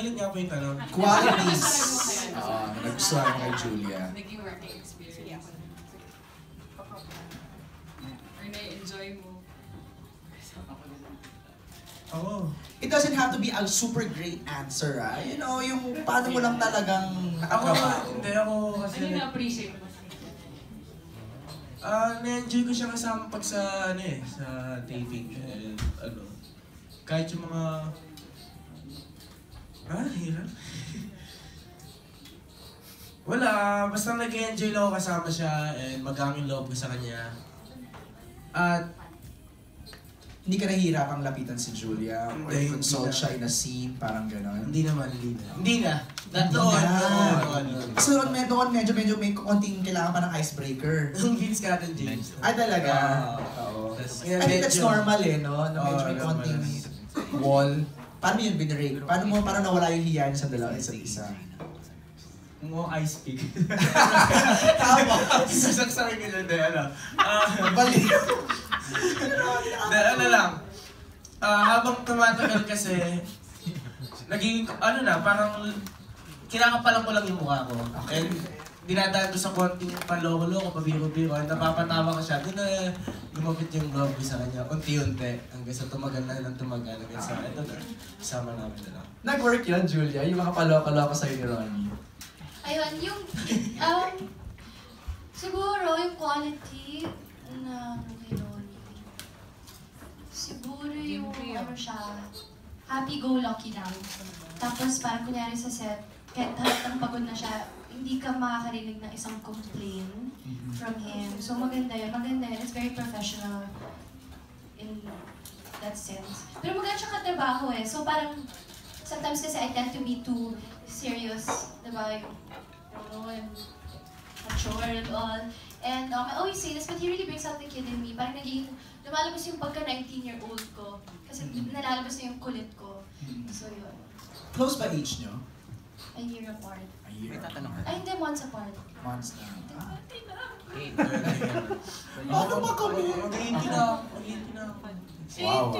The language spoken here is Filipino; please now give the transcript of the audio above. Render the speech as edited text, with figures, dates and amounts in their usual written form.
Ulit nga po yung tanong. Qualities. Nagustuhan mo kay Julia. Naging working experience. Or na-enjoy mo. Oo. It doesn't have to be a super great answer, ah. You know, yung paano mo lang talagang Ako, nakatrabaho. hindi ako kasi... Ano na-appreciate mo? Na-enjoy ko siya kasama pag sa, sa taping. Kahit yung mga... hirap. Wala, basta nag-enjoy lang ako kasama siya and magaming loob ko sa kanya. At Hindi ka nahihirapang lapitan si Julia or Hindi, consult hindi siya in a scene, parang gano'n. hindi naman. Hindi na. Doon. So doon medyo may konting kailangan pa ng icebreaker. Yung Vince Cotton James. Ay talaga? Oo. I think that's normal no? Na medyo may konting wall. Paano yun binrake? Paano nawala yung hiya niya sa dalawa isa't isa? Mo ice pick. Tama! Sasaksakin ka dyan, Balik! Habang tumatagal kasi, naging, parang kinakapalan ko lang yung mukha ko. And dinadaan ko sa konting panloko-loko, pabiro-biro, and napapatawa ko siya. Doon na lumapit yung love ko sa kanya, unti-unti, hanggang sa tumagal na hanggang sa ito na, isama namin na lang. Nag-work yun, Julia? Yung mga paloko-loko sa'yo ni Ronnie? Ayun, yung, siguro yung quality na kay Ronnie, siguro yung siya, happy-go-lucky lang. Tapos parang kunyari sa set, kahit halatang pagod na siya, hindi ka makakarinig ng isang complaint from him. So maganda yun. It's very professional in that sense. Pero maganda siya katrabaho eh. So parang, sometimes kasi I tend to be too serious, diba? And mature and all. And I always say this, but he really brings out the kid in me. Parang lumalabas yung pagka 19-year-old ko. Kasi nalalabas na yung kulit ko. So yun. Close ba age nyo? A year apart. A year. Ay, hindi, months apart. Months na. Paano ba kami? Mag-18 na ako. Wow.